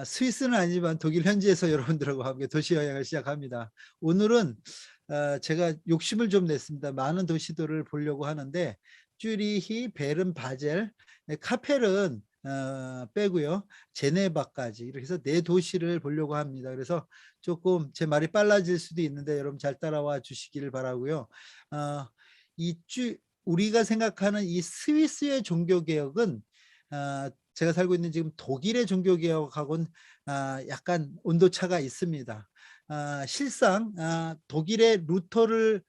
스위스는 아니지만 독일 현지에서 여러분들하고 함께 도시 여행을 시작합니다. 오늘은 제가 욕심을 좀 냈습니다. 많은 도시들을 보려고 하는데 쭈리히, 베른, 바젤, 카펠은 빼고요. 제네바까지 이렇게 해서 네 도시를 보려고 합니다. 그래서 조금 제 말이 빨라질 수도 있는데 여러분 잘 따라와 주시기를 바라고요. 어, 이 우리가 생각하는 이 스위스의 종교 개혁은 제가 살고 있는 지금 독일의 종교 개혁하고는 약간 온도차가 있습니다. 실상 독일의 루터를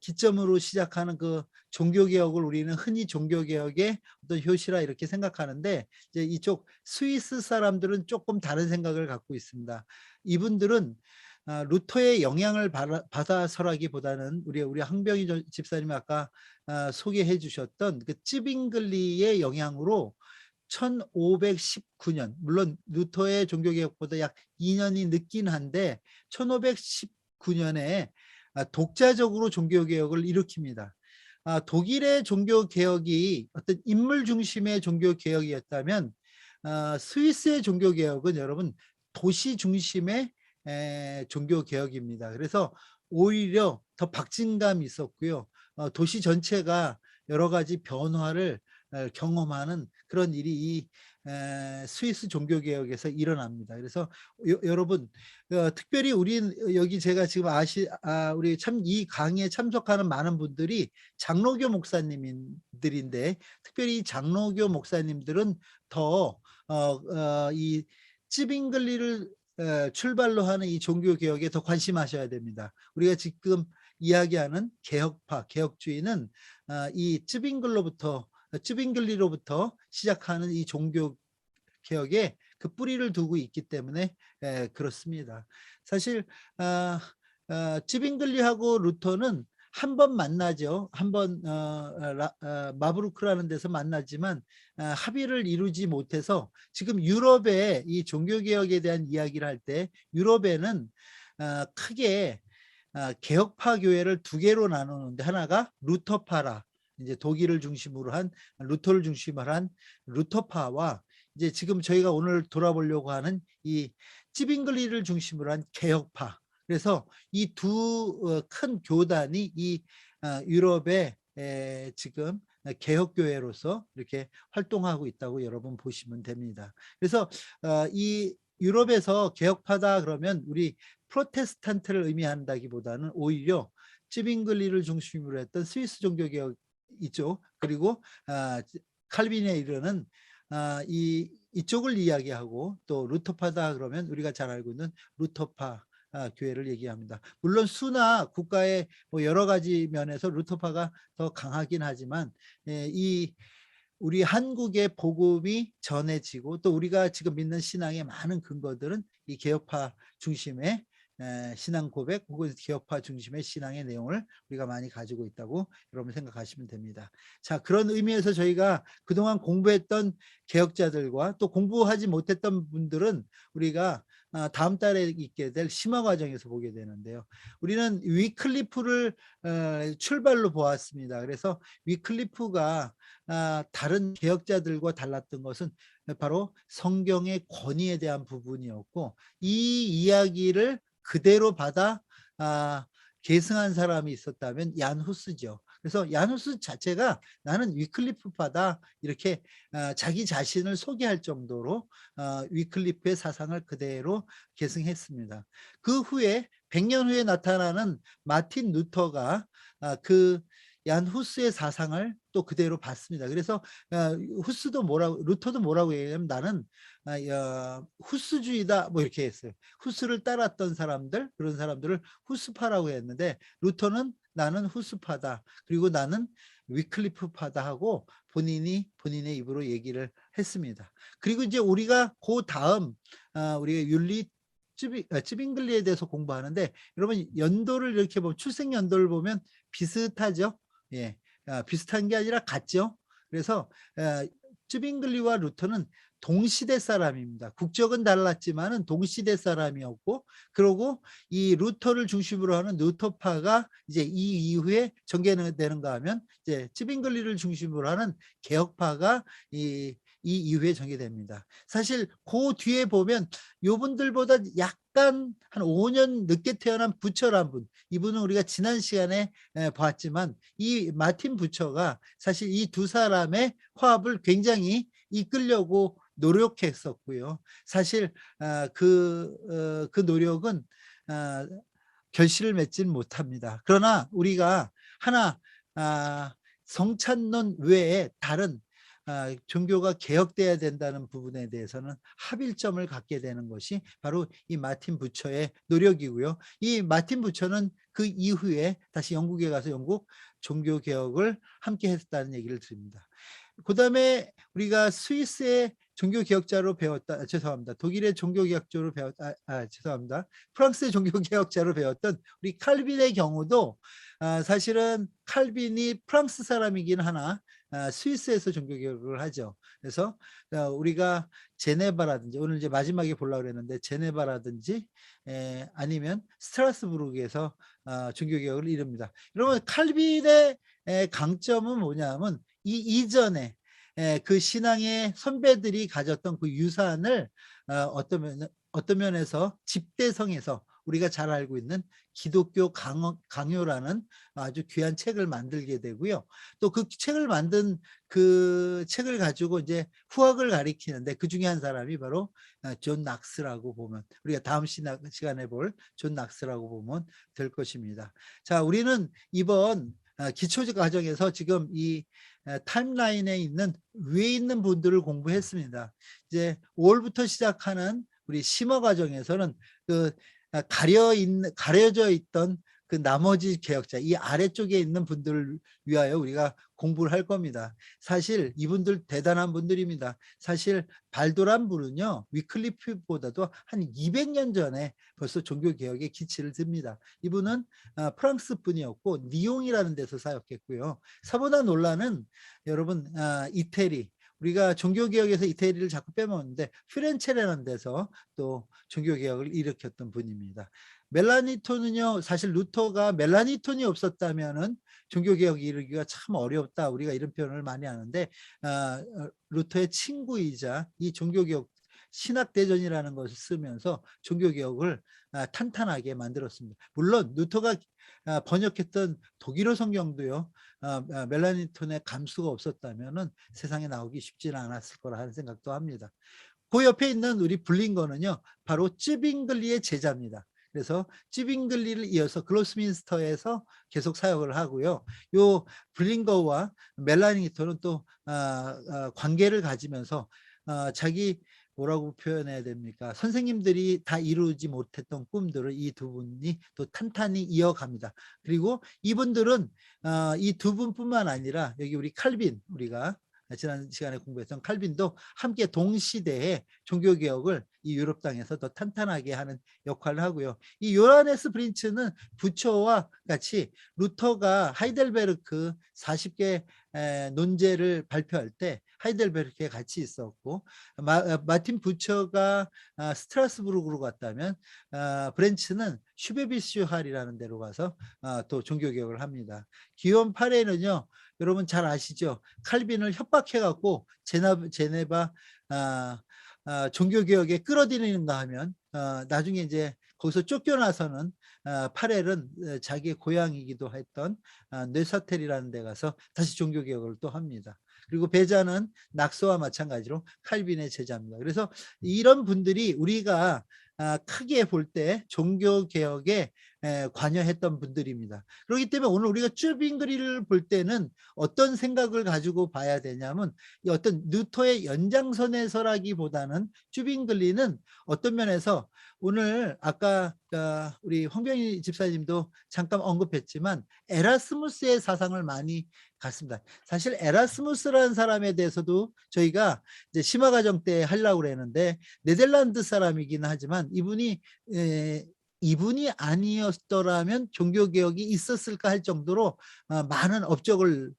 기점으로 시작하는 그 종교 개혁을 우리는 흔히 종교 개혁의 어떤 효시라 이렇게 생각하는데, 이제 이쪽 스위스 사람들은 조금 다른 생각을 갖고 있습니다. 이분들은 루터의 영향을 받아서라기보다는 우리 항병희 집사님이 아까 소개해 주셨던 그 찌빙글리의 영향으로 1519년, 물론 루터의 종교개혁보다 약 2년이 늦긴 한데 1519년에 독자적으로 종교개혁을 일으킵니다. 독일의 종교개혁이 어떤 인물 중심의 종교개혁이었다면 스위스의 종교개혁은 여러분 도시 중심의 종교개혁입니다. 그래서 오히려 더 박진감이 있었고요. 도시 전체가 여러 가지 변화를 경험하는 그런 일이 이 스위스 종교개혁에서 일어납니다. 그래서 여러분 특별히 우리 여기 제가 지금 우리 참 이 강의에 참석하는 많은 분들이 장로교 목사님들인데, 특별히 장로교 목사님들은 더 이 찌빙글리를 출발로 하는 이 종교개혁에 더 관심하셔야 됩니다. 우리가 지금 이야기하는 개혁파, 개혁주의는 이 찌빙글리로부터 시작하는 이 종교 개혁에 그 뿌리를 두고 있기 때문에 그렇습니다. 사실 찌빙글리하고 루터는 한 번 만나죠. 한번 마브루크라는 데서 만나지만 합의를 이루지 못해서 지금 유럽의 이 종교개혁에 대한 이야기를 할 때 유럽에는 크게 개혁파 교회를 두 개로 나누는데, 하나가 루터파라, 이제 독일을 중심으로 한 루터를 중심으로 한 루터파와, 이제 지금 저희가 오늘 돌아보려고 하는 이 찌빙글리를 중심으로 한 개혁파. 그래서 이 두 큰 교단이 이 유럽의 지금 개혁교회로서 이렇게 활동하고 있다고 여러분 보시면 됩니다. 그래서 이 유럽에서 개혁파다 그러면 우리 프로테스탄트를 의미한다기보다는 오히려 찌빙글리를 중심으로 했던 스위스 종교개혁 이쪽, 그리고 칼빈에 이르는 이쪽을 이야기하고, 또 루터파다 그러면 우리가 잘 알고 있는 루터파 교회를 얘기합니다. 물론 수나 국가의 뭐 여러 가지 면에서 루터파가 더 강하긴 하지만 이 우리 한국의 복음이 전해지고 또 우리가 지금 믿는 신앙의 많은 근거들은 이 개혁파 중심의 신앙 고백 혹은 개혁파 중심의 신앙의 내용을 우리가 많이 가지고 있다고 여러분 생각하시면 됩니다. 자, 그런 의미에서 저희가 그동안 공부했던 개혁자들과 또 공부하지 못했던 분들은 우리가 다음 달에 있게 될 심화 과정에서 보게 되는데요. 우리는 위클리프를 출발로 보았습니다. 그래서 위클리프가 다른 개혁자들과 달랐던 것은 바로 성경의 권위에 대한 부분이었고, 이 이야기를 그대로 받아 계승한 사람이 있었다면 얀 후스죠. 그래서 얀 후스 자체가 나는 위클리프파다 이렇게 자기 자신을 소개할 정도로 위클리프의 사상을 그대로 계승했습니다. 그 후에 100년 후에 나타나는 마틴 루터가 그 얀 후스의 사상을 또 그대로 받습니다. 그래서 루터도 뭐라고 얘기하면 나는 후스주의다 뭐 이렇게 했어요. 후스를 따랐던 사람들, 그런 사람들을 후스파라고 했는데, 루터는 나는 후스파다, 그리고 나는 위클리프파다 하고 본인의 입으로 얘기를 했습니다. 그리고 이제 우리가 그 다음 우리가 윤리 찌빙글리에 대해서 공부하는데, 여러분 연도를 이렇게 보면, 출생 연도를 보면 비슷하죠. 예, 비슷한 게 아니라 같죠. 그래서 찌빙글리와 루터는 동시대 사람입니다. 국적은 달랐지만은 동시대 사람이었고, 그리고 이 루터를 중심으로 하는 루터파가 이제 이 이후에 전개되는가 하면 이제 찌빙글리를 중심으로 하는 개혁파가 이 이 이후에 전개됩니다. 사실 그 뒤에 보면 요분들보다 약간 한 5년 늦게 태어난 부처란 분, 이분은 우리가 지난 시간에 봤지만 이 마틴 부처가 사실 이 두 사람의 화합을 굉장히 이끌려고 노력했었고요. 사실 그 노력은 결실을 맺지는 못합니다. 그러나 우리가 하나 성찬론 외에 다른 종교가 개혁돼야 된다는 부분에 대해서는 합일점을 갖게 되는 것이 바로 이 마틴 부처의 노력이고요. 이 마틴 부처는 그 이후에 다시 영국에 가서 영국 종교 개혁을 함께 했다는 얘기를 드립니다. 그 다음에 우리가 스위스의 종교개혁자로 배웠다, 죄송합니다. 독일의 종교개혁자로 배웠다, 죄송합니다. 프랑스의 종교개혁자로 배웠던 우리 칼빈의 경우도 사실은 칼빈이 프랑스 사람이긴 하나 스위스에서 종교개혁을 하죠. 그래서 우리가 제네바라든지, 오늘 이제 마지막에 보려고 그랬는데 제네바라든지 아니면 스트라스부르크에서 종교개혁을 이룹니다. 여러분, 칼빈의 강점은 뭐냐면 이 이전에 그 신앙의 선배들이 가졌던 그 유산을 어떤 면에서 집대성에서 우리가 잘 알고 있는 기독교 강요라는 아주 귀한 책을 만들게 되고요. 또 그 책을 만든 그 책을 가지고 이제 후학을 가리키는데 그 중에 한 사람이 바로 존 낙스라고 보면, 우리가 다음 시간에 볼 존 낙스라고 보면 될 것입니다. 자, 우리는 이번 기초 과정에서 지금 이 타임라인에 있는 위에 있는 분들을 공부했습니다. 이제 5월부터 시작하는 우리 심화 과정에서는 그 가려져 있던 그 나머지 개혁자, 이 아래쪽에 있는 분들을 위하여 우리가 공부를 할 겁니다. 사실 이분들 대단한 분들입니다. 사실 발도란 분은요, 위클리프보다도 한 200년 전에 벌써 종교개혁의 기치를 듭니다. 이분은 프랑스 분이었고 니옹이라는 데서 사역했고요. 사보다 놀라는, 여러분, 이태리, 우리가 종교개혁에서 이태리를 자꾸 빼먹는데 피렌체라는 데서 또 종교개혁을 일으켰던 분입니다. 멜라니톤은요, 사실 루터가 멜라니톤이 없었다면은 종교개혁 이루기가 참 어렵다, 우리가 이런 표현을 많이 하는데 루터의 친구이자 이 종교개혁 신학대전이라는 것을 쓰면서 종교개혁을 탄탄하게 만들었습니다. 물론 루터가 번역했던 독일어 성경도요, 멜라니톤의 감수가 없었다면은 세상에 나오기 쉽지는 않았을 거라 하는 생각도 합니다. 그 옆에 있는 우리 블링거는요, 바로 쯔빙글리의 제자입니다. 그래서 쯔빙글리를 이어서 글로스민스터에서 계속 사역을 하고요. 요 블링거와 멜라니톤은 또 관계를 가지면서 자기, 뭐라고 표현해야 됩니까? 선생님들이 다 이루지 못했던 꿈들을 이 두 분이 또 탄탄히 이어갑니다. 그리고 이분들은 이 두 분뿐만 아니라 여기 우리 칼빈, 우리가 지난 시간에 공부했던 칼빈도 함께 동시대에 종교개혁을 이 유럽 땅에서 더 탄탄하게 하는 역할을 하고요. 이 요하네스 브린츠는 부처와 같이 루터가 하이델베르크 40개 논제를 발표할 때 하이델베르크에 같이 있었고, 마틴 부처가 스트라스부르크로 갔다면 브렌츠는 슈베비슈할이라는 데로 가서 또 종교개혁을 합니다. 기욤 파레는요, 여러분 잘 아시죠? 칼빈을 협박해갖고 제네바 종교개혁에 끌어들이는가 하면 나중에 이제 거기서 쫓겨나서는 파렐은 자기의 고향이기도 했던 뇌사텔이라는 데 가서 다시 종교개혁을 또 합니다. 그리고 베자는 낙서와 마찬가지로 칼빈의 제자입니다. 그래서 이런 분들이 우리가 크게 볼 때 종교개혁에 관여했던 분들입니다. 그렇기 때문에 오늘 우리가 쭈빙글리를 볼 때는 어떤 생각을 가지고 봐야 되냐면, 어떤 루터의 연장선에서라기보다는 쭈빙글리는 어떤 면에서 오늘 아까 우리 황병희 집사님도 잠깐 언급했지만 에라스무스의 사상을 많이 갖습니다. 사실 에라스무스라는 사람에 대해서도 저희가 이제 심화과정 때 하려고 그랬는데, 네덜란드 사람이긴 하지만 이분이 아니었더라면 종교개혁이 있었을까 할 정도로 많은 업적을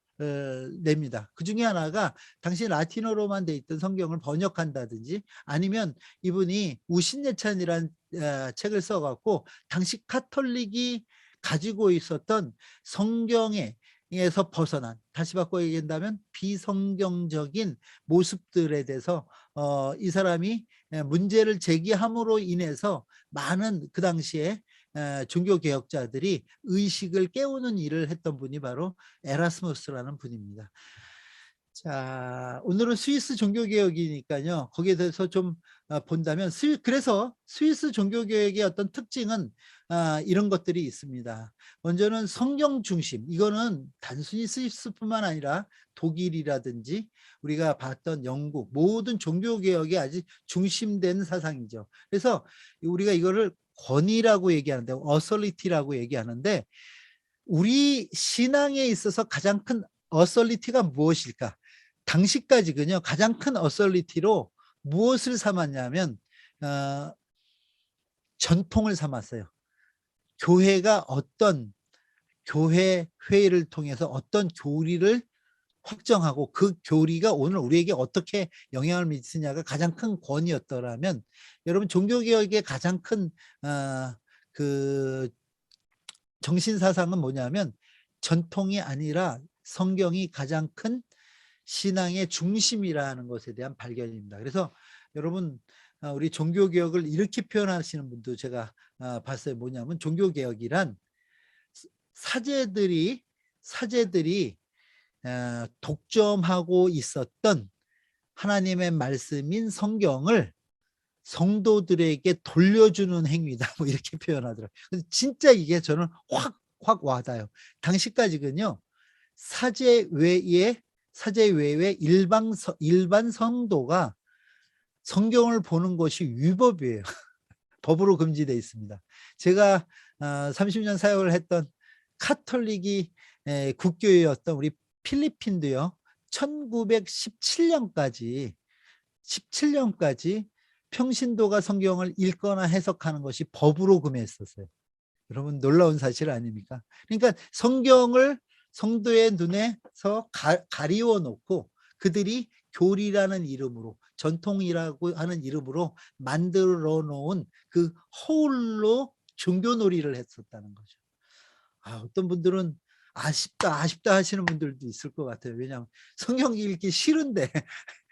냅니다. 그 중에 하나가 당시 라틴어로만 돼 있던 성경을 번역한다든지, 아니면 이분이 우신예찬이라는 책을 써갖고 당시 카톨릭이 가지고 있었던 성경의 성경에서 벗어난, 다시 바꿔 얘기한다면 비성경적인 모습들에 대해서 이 사람이 문제를 제기함으로 인해서 많은 그 당시에 종교 개혁자들이 의식을 깨우는 일을 했던 분이 바로 에라스무스라는 분입니다. 자, 오늘은 스위스 종교개혁이니까요. 거기에 대해서 좀 본다면, 그래서 스위스 종교개혁의 어떤 특징은 이런 것들이 있습니다. 먼저는 성경 중심. 이거는 단순히 스위스뿐만 아니라 독일이라든지 우리가 봤던 영국, 모든 종교개혁에 아주 중심된 사상이죠. 그래서 우리가 이거를 권위라고 얘기하는데, 어설리티라고 얘기하는데, 우리 신앙에 있어서 가장 큰 어설리티가 무엇일까? 당시까지는요, 가장 큰 어설리티로 무엇을 삼았냐면 전통을 삼았어요. 교회가 어떤 교회 회의를 통해서 어떤 교리를 확정하고 그 교리가 오늘 우리에게 어떻게 영향을 미치냐가 가장 큰 권위였더라면, 여러분 종교개혁의 가장 큰 그 정신사상은 뭐냐면 전통이 아니라 성경이 가장 큰 신앙의 중심이라는 것에 대한 발견입니다. 그래서 여러분 우리 종교개혁을 이렇게 표현하시는 분도 제가 봤어요. 뭐냐면 종교개혁이란 사제들이 독점하고 있었던 하나님의 말씀인 성경을 성도들에게 돌려주는 행위다, 뭐 이렇게 표현하더라고요. 근데 진짜 이게 저는 확 와닿아요. 당시까지는요, 사제 외에 일반 성도가 성경을 보는 것이 위법이에요. 법으로 금지되어 있습니다. 제가 30년 사역을 했던 카톨릭이 국교였던 우리 필리핀도요, 1917년까지 평신도가 성경을 읽거나 해석하는 것이 법으로 금했었어요. 여러분 놀라운 사실 아닙니까? 그러니까 성경을 성도의 눈에서 가리워 놓고 그들이 교리라는 이름으로, 전통이라고 하는 이름으로 만들어 놓은 그 허울로 종교놀이를 했었다는 거죠. 어떤 분들은 아쉽다 하시는 분들도 있을 것 같아요. 왜냐하면 성경 읽기 싫은데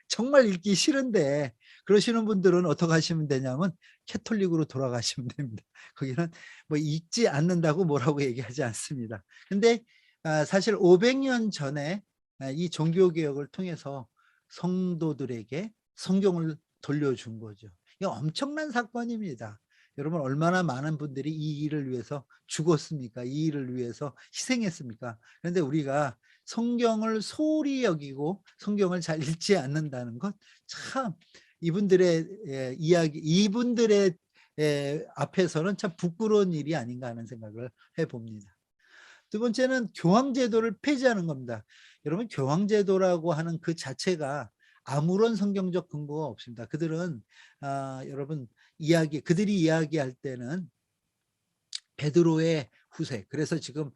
정말 읽기 싫은데, 그러시는 분들은 어떻게 하시면 되냐면 캐톨릭으로 돌아가시면 됩니다. 거기는 뭐 읽지 않는다고 뭐라고 얘기하지 않습니다. 근데 사실 500년 전에 이 종교개혁을 통해서 성도들에게 성경을 돌려준 거죠. 이거 엄청난 사건입니다. 여러분 얼마나 많은 분들이 이 일을 위해서 죽었습니까? 이 일을 위해서 희생했습니까? 그런데 우리가 성경을 소홀히 여기고 성경을 잘 읽지 않는다는 것, 참 이분들의 이분들의 앞에서는 참 부끄러운 일이 아닌가 하는 생각을 해봅니다. 두 번째는 교황제도를 폐지하는 겁니다. 여러분 교황제도라고 하는 그 자체가 아무런 성경적 근거가 없습니다. 그들은 여러분 그들이 이야기할 때는 베드로의 후세, 그래서 지금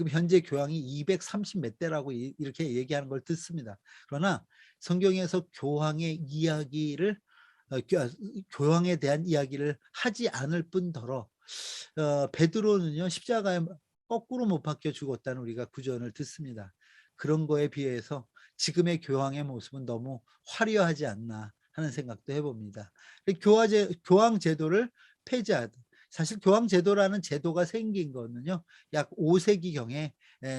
현재 교황이 230 몇 대라고 이렇게 얘기하는 걸 듣습니다. 그러나 성경에서 교황의 이야기를 교황에 대한 이야기를 하지 않을 뿐더러 베드로는요 십자가에 거꾸로 못 박혀 죽었다는 우리가 구전을 듣습니다. 그런 거에 비해서 지금의 교황의 모습은 너무 화려하지 않나 하는 생각도 해봅니다. 교황 제도를 폐지하듯, 사실 교황 제도라는 제도가 생긴 거는요 약 5세기경에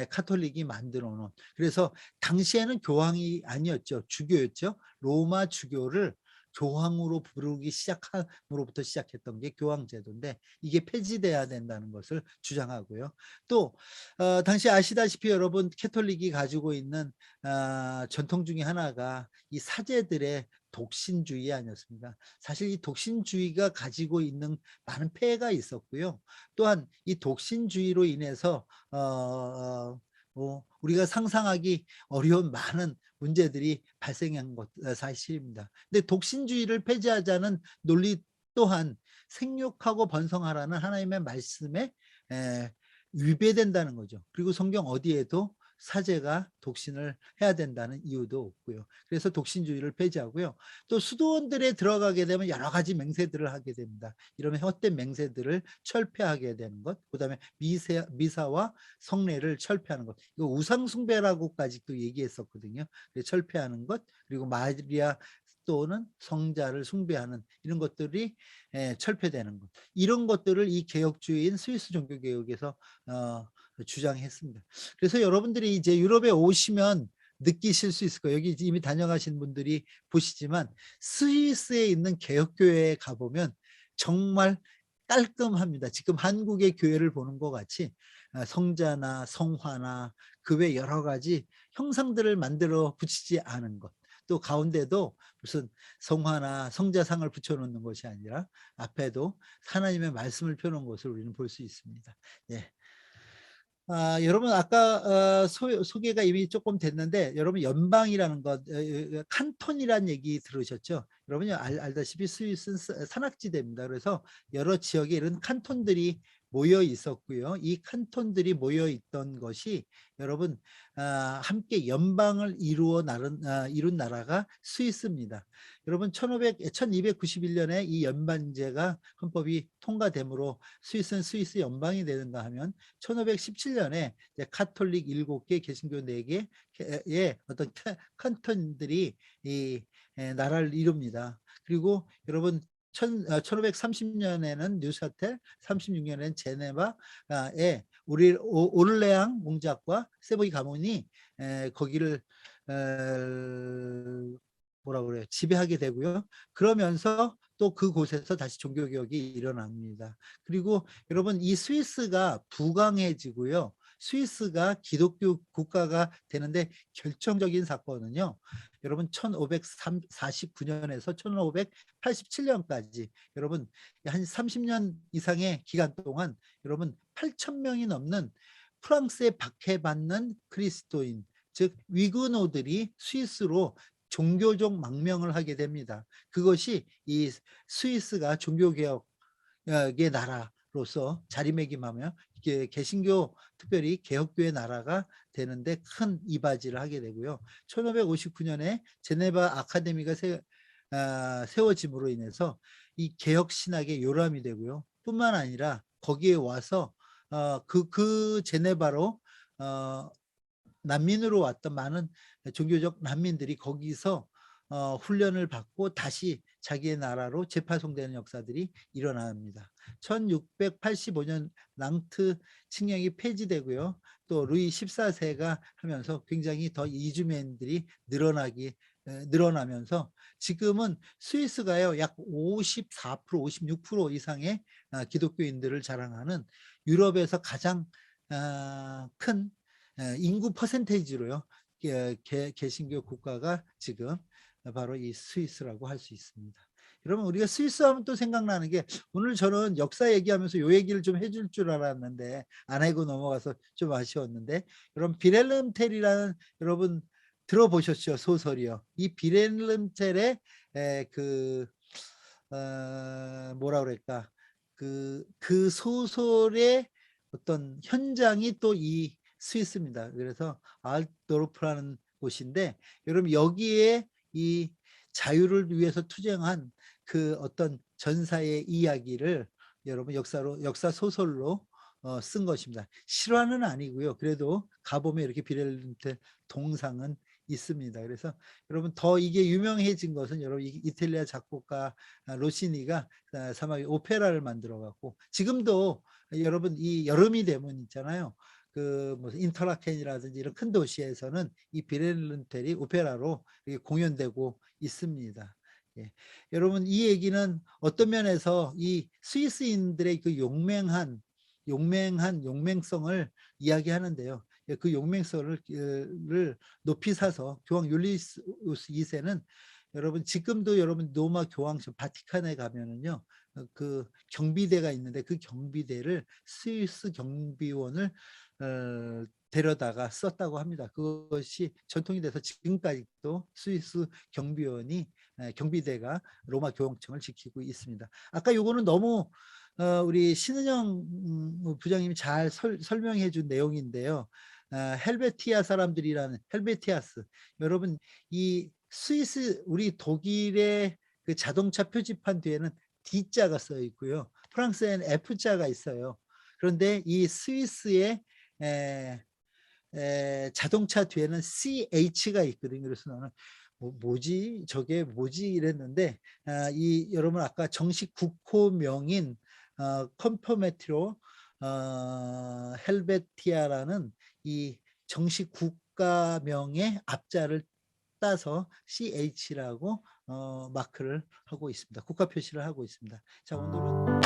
카톨릭이 만들어 놓은, 그래서 당시에는 교황이 아니었죠, 주교였죠. 로마 주교를 교황으로 부르기 시작함으로부터 시작했던 게 교황 제도인데, 이게 폐지돼야 된다는 것을 주장하고요. 또 당시 아시다시피 여러분 캐톨릭이 가지고 있는 전통 중에 하나가 이 사제들의 독신주의 아니었습니까? 사실 이 독신주의가 가지고 있는 많은 폐해가 있었고요. 또한 이 독신주의로 인해서 우리가 상상하기 어려운 많은 문제들이 발생한 것 사실입니다. 근데 독신주의를 폐지하자는 논리 또한 생육하고 번성하라는 하나님의 말씀에 위배된다는 거죠. 그리고 성경 어디에도 사제가 독신을 해야 된다는 이유도 없고요. 그래서 독신주의를 폐지하고요. 또 수도원들에 들어가게 되면 여러 가지 맹세들을 하게 됩니다. 이러면 헛된 맹세들을 철폐하게 되는 것, 그다음에 미사와 성례를 철폐하는 것, 이거 우상 숭배라고까지 또 얘기했었거든요. 철폐하는 것, 그리고 마리아 또는 성자를 숭배하는 이런 것들이 철폐되는 것, 이런 것들을 이 개혁주의인 스위스 종교개혁에서 주장했습니다. 그래서 여러분들이 이제 유럽에 오시면 느끼실 수 있을 거예요. 여기 이미 다녀가신 분들이 보시지만 스위스에 있는 개혁교회에 가보면 정말 깔끔합니다. 지금 한국의 교회를 보는 것 같이 성자나 성화나 그 외 여러 가지 형상들을 만들어 붙이지 않은 것, 또 가운데도 무슨 성화나 성자상을 붙여놓는 것이 아니라 앞에도 하나님의 말씀을 펴놓은 것을 우리는 볼 수 있습니다. 예. 여러분 아까 소개가 이미 조금 됐는데, 여러분 연방이라는 것, 칸톤이라는 얘기 들으셨죠? 여러분이 알다시피 스위스는 산악지대입니다. 그래서 여러 지역에 이런 칸톤들이 모여 있었고요. 이 칸톤들이 모여 있던 것이 여러분 함께 연방을 이룬 나라가 스위스입니다. 여러분 1291년에 이 연방제가 헌법이 통과되므로 스위스는 스위스 연방이 되는가 하면 1517년에 카톨릭 7개, 개신교 4개의 어떤 칸톤들이 이 나라를 이룹니다. 그리고 여러분 1530년에는 뉴샤텔, 36년에는 제네바에 오를레앙 공작과 세보이 가문이 거기를 뭐라 그래요? 지배하게 되고요. 그러면서 또 그곳에서 다시 종교개혁이 일어납니다. 그리고 여러분 이 스위스가 부강해지고요. 스위스가 기독교 국가가 되는데 결정적인 사건은요. 여러분 1549년에서 1587년까지 여러분 한 30년 이상의 기간 동안 여러분 8,000명이 넘는 프랑스에 박해받는 그리스도인, 즉 위그노들이 스위스로 종교적 망명을 하게 됩니다. 그것이 이 스위스가 종교개혁의 나라로서 자리매김하며 개신교, 특별히 개혁교의 나라가 되는데 큰 이바지를 하게 되고요. 1559년에 제네바 아카데미가 세워짐으로 인해서 이 개혁 신학의 요람이 되고요. 뿐만 아니라 거기에 와서 그 제네바로 난민으로 왔던 많은 종교적 난민들이 거기서 훈련을 받고 다시 자기의 나라로 재파송되는 역사들이 일어납니다. 1685년 랑트 칙령이 폐지되고요. 또 루이 14세가 하면서 굉장히 더 이주민들이 늘어나면서 지금은 스위스가요 약 54%, 56% 이상의 기독교인들을 자랑하는 유럽에서 가장 큰 인구 퍼센테이지로요 개신교 국가가 지금 바로 이 스위스라고 할 수 있습니다. 여러분 우리가 스위스 하면 또 생각나는 게, 오늘 저는 역사 얘기하면서 요 얘기를 좀 해줄 줄 알았는데 안 하고 넘어가서 좀 아쉬웠는데, 여러분 비렐름 텔이라는, 여러분 들어보셨죠? 소설이요. 이 비렐름 텔의 뭐라 그럴까, 그 소설의 어떤 현장이 또 이 스위스입니다. 그래서 알도르프라는 곳인데, 여러분 여기에 이 자유를 위해서 투쟁한 그 어떤 전사의 이야기를 여러분 역사 소설로 쓴 것입니다. 실화는 아니고요. 그래도 가보면 이렇게 비렐름텔 동상은 있습니다. 그래서 여러분 더 이게 유명해진 것은 여러분 이탈리아 작곡가 로시니가 사막에 오페라를 만들어 갖고, 지금도 여러분 이 여름이 되면 있잖아요. 그 뭐 인터라켄이라든지 이런 큰 도시에서는 이 비렐름텔이 오페라로 공연되고 있습니다. 예. 여러분 이 얘기는 어떤 면에서 이 스위스인들의 그 용맹성을 이야기하는데요. 그 용맹성을 높이 사서 교황 율리우스 2세는 여러분 지금도 여러분 로마 교황청 바티칸에 가면은요 그 경비대가 있는데 그 경비대를 스위스 경비원을 데려다가 썼다고 합니다. 그것이 전통이 돼서 지금까지도 스위스 경비대가 로마 교황청을 지키고 있습니다. 아까 요거는 너무 우리 신은영 부장님이 잘 설명해 준 내용인데요. 헬베티아 사람들이라는 헬베티아스. 여러분 이 스위스 우리 독일의 그 자동차 표지판 뒤에는 D자가 써 있고요. 프랑스에는 F자가 있어요. 그런데 이 스위스의 자동차 뒤에는 CH가 있거든요. 그래서 나는 뭐지 저게 뭐지 이랬는데 이 여러분 아까 정식 국호명인 컴퍼메트로 헬베티아라는 이 정식 국가명의 앞자를 따서 CH라고 마크를 하고 있습니다. 국가 표시를 하고 있습니다. 자, 오늘은